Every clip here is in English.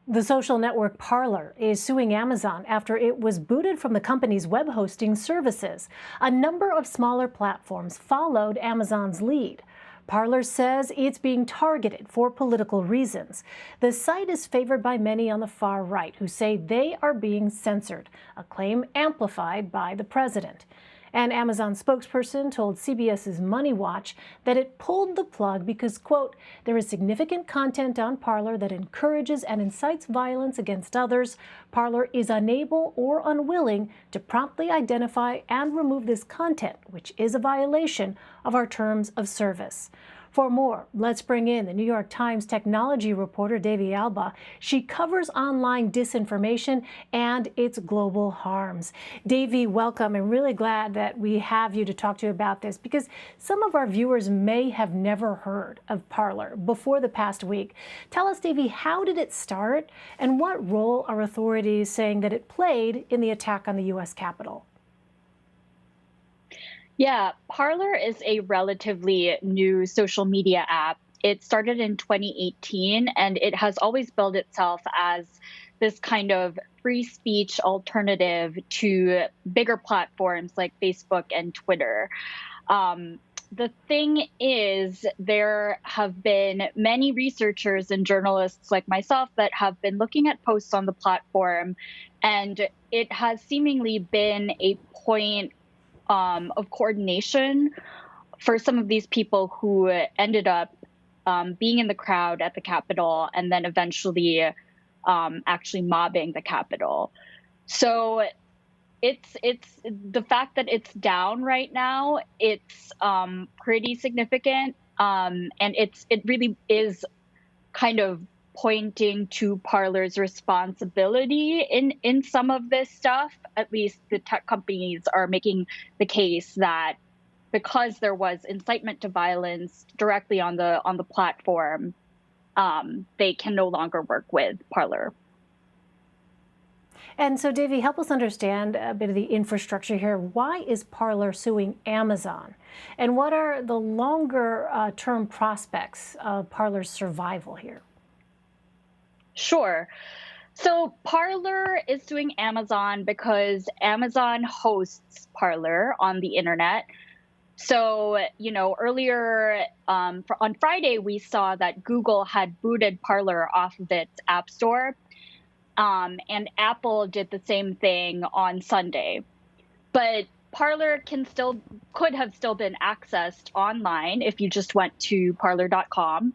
The social network Parler is suing Amazon after it was booted from the company's web hosting services. A number of smaller platforms followed Amazon's lead. Parler says it's being targeted for political reasons. The site is favored by many on the far right who say they are being censored, a claim amplified by the president. An Amazon spokesperson told CBS's Money Watch that it pulled the plug because, quote, there is significant content on Parler that encourages and incites violence against others. Parler is unable or unwilling to promptly identify and remove this content, which is a violation of our terms of service. For more, let's bring in the New York Times technology reporter, Davy Alba. She covers online disinformation and its global harms. Davy, welcome. I'm really glad that we have you to talk to about this because some of our viewers may have never heard of Parler before the past week. Tell us, Davy, how did it start and what role are authorities saying that it played in the attack on the U.S. Capitol? Yeah, Parler is a relatively new social media app. It started in 2018, and it has always billed itself as this kind of free speech alternative to bigger platforms like Facebook and Twitter. The thing is, there have been many researchers and journalists like myself that have been looking at posts on the platform, and it has seemingly been a point of coordination for some of these people who ended up being in the crowd at the Capitol and then eventually actually mobbing the Capitol. So it's the fact that it's down right now. It's pretty significant, and it really is kind of pointing to Parler's responsibility in some of this stuff. At least the tech companies are making the case that because there was incitement to violence directly on the platform, they can no longer work with Parler. And so, Davy, help us understand a bit of the infrastructure here. Why is Parler suing Amazon? And what are the longer term prospects of Parler's survival here? Sure. So Parler is suing Amazon because Amazon hosts Parler on the internet. So, earlier on Friday, we saw that Google had booted Parler off of its app store. And Apple did the same thing on Sunday. But Parler could have still been accessed online if you just went to parler.com.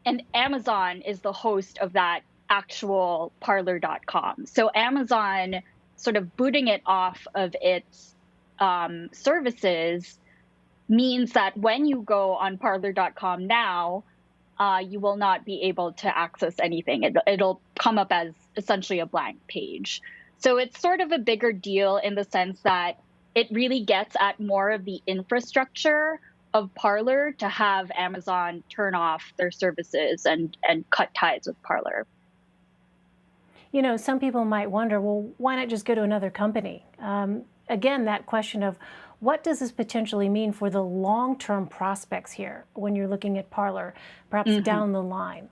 And Amazon is the host of that actual parler.com. So Amazon sort of booting it off of its services means that when you go on parler.com now, you will not be able to access anything. It'll come up as essentially a blank page. So it's sort of a bigger deal in the sense that it really gets at more of the infrastructure of Parler to have Amazon turn off their services and cut ties with Parler. Some people might wonder, well, why not just go to another company? Again, that question of what does this potentially mean for the long-term prospects here when you're looking at Parler, perhaps down the line?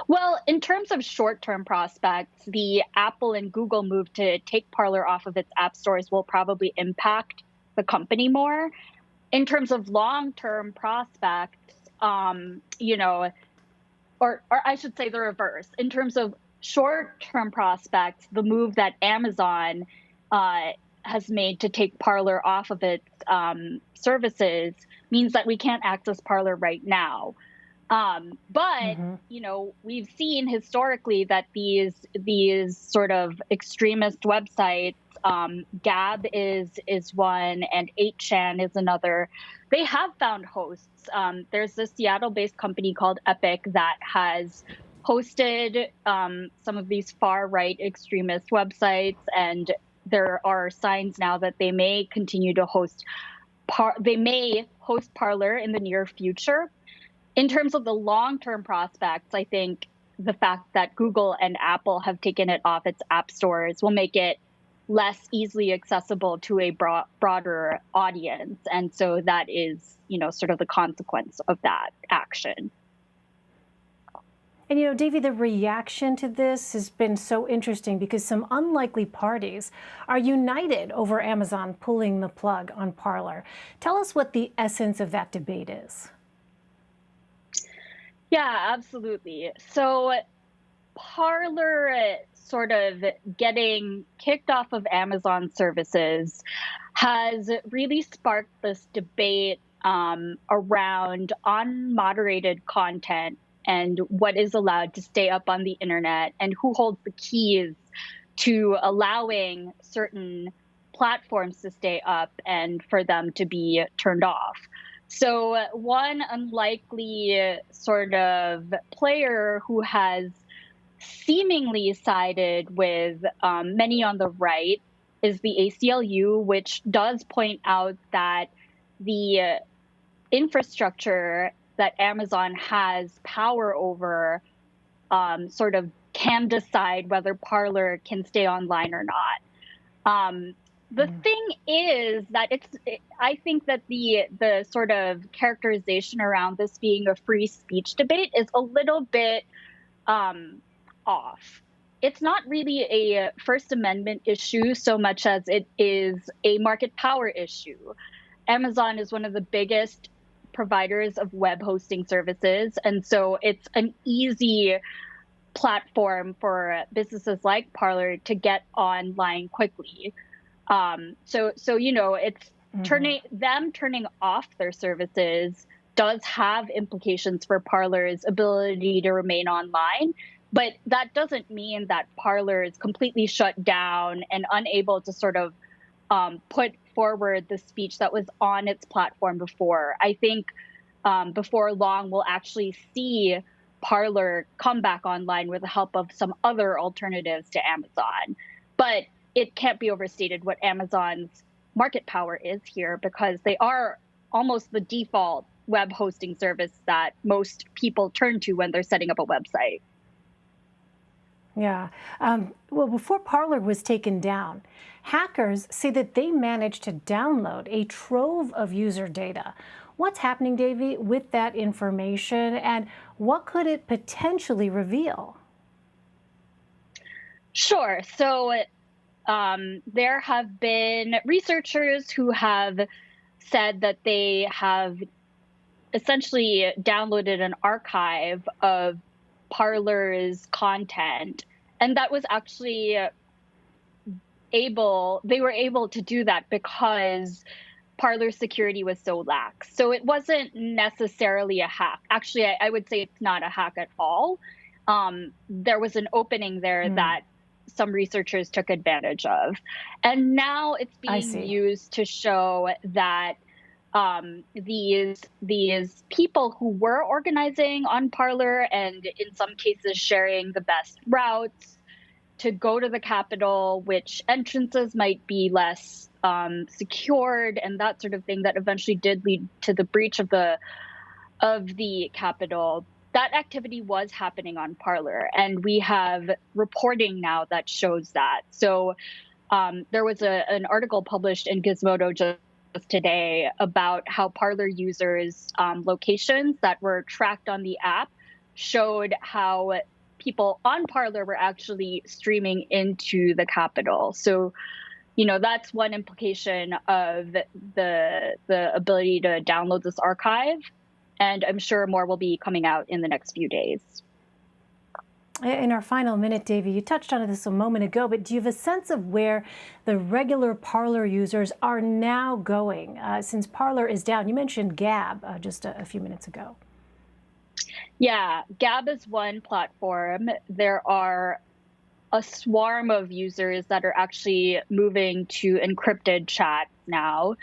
Well, in terms of short-term prospects, the Apple and Google move to take Parler off of its app stores will probably impact the company more. In terms of long-term prospects, or I should say the reverse. In terms of short-term prospects, the move that Amazon has made to take Parler off of its services means that we can't access Parler right now. But we've seen historically that these sort of extremist websites, Gab is one, and 8chan is another. They have found hosts. There's a Seattle-based company called Epic that has hosted some of these far-right extremist websites, and there are signs now that they may continue to host. They may host Parler in the near future. In terms of the long-term prospects, I think the fact that Google and Apple have taken it off its app stores will make it less easily accessible to a broader audience. And so that is, sort of the consequence of that action. And Davey, the reaction to this has been so interesting because some unlikely parties are united over Amazon pulling the plug on Parler. Tell us what the essence of that debate is. Yeah, absolutely. So Parler sort of getting kicked off of Amazon services has really sparked this debate around unmoderated content and what is allowed to stay up on the internet and who holds the keys to allowing certain platforms to stay up and for them to be turned off. So, one unlikely sort of player who has seemingly sided with many on the right is the ACLU, which does point out that the infrastructure that Amazon has power over sort of can decide whether Parler can stay online or not. The thing is that I think that the sort of characterization around this being a free speech debate is a little bit off. It's not really a First Amendment issue so much as it is a market power issue. Amazon is one of the biggest providers of web hosting services, and so it's an easy platform for businesses like Parler to get online quickly. It's turning off their services does have implications for Parler's ability to remain online. But that doesn't mean that Parler is completely shut down and unable to sort of put forward the speech that was on its platform before. I think before long, we'll actually see Parler come back online with the help of some other alternatives to Amazon. But it can't be overstated what Amazon's market power is here, because they are almost the default web hosting service that most people turn to when they're setting up a website. Yeah. Well, before Parler was taken down, hackers say that they managed to download a trove of user data. What's happening, Davey, with that information, and what could it potentially reveal? Sure. So there have been researchers who have said that they have essentially downloaded an archive of Parler's content, and that was actually they were able to do that because Parler's security was so lax. So it wasn't necessarily a hack. Actually, I would say it's not a hack at all. There was an opening there that some researchers took advantage of. And now it's being used to show that these people who were organizing on Parler and in some cases sharing the best routes to go to the Capitol, which entrances might be less secured and that sort of thing, that eventually did lead to the breach of the Capitol. That activity was happening on Parler, and we have reporting now that shows that. So there was an article published in Gizmodo just today about how Parler users' locations that were tracked on the app showed how people on Parler were actually streaming into the Capitol. So, that's one implication of the ability to download this archive. And I'm sure more will be coming out in the next few days. In our final minute, Davey, you touched on this a moment ago, but do you have a sense of where the regular Parler users are now going since Parler is down? You mentioned Gab just a few minutes ago. Yeah, Gab is one platform. There are a swarm of users that are actually moving to encrypted chat now,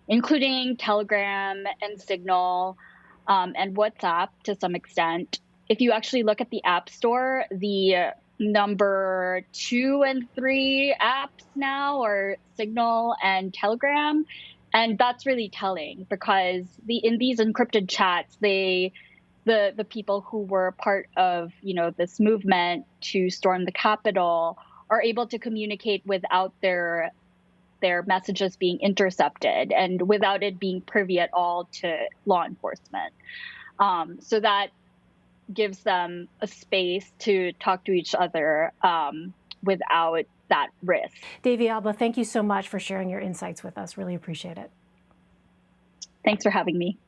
including Telegram and Signal and WhatsApp to some extent. If you actually look at the App Store, the number 2 and 3 apps now are Signal and Telegram. And that's really telling because in these encrypted chats, the people who were part of, this movement to storm the Capitol are able to communicate without their messages being intercepted and without it being privy at all to law enforcement. So that gives them a space to talk to each other without that risk. Davy Alba, thank you so much for sharing your insights with us. Really appreciate it. Thanks for having me.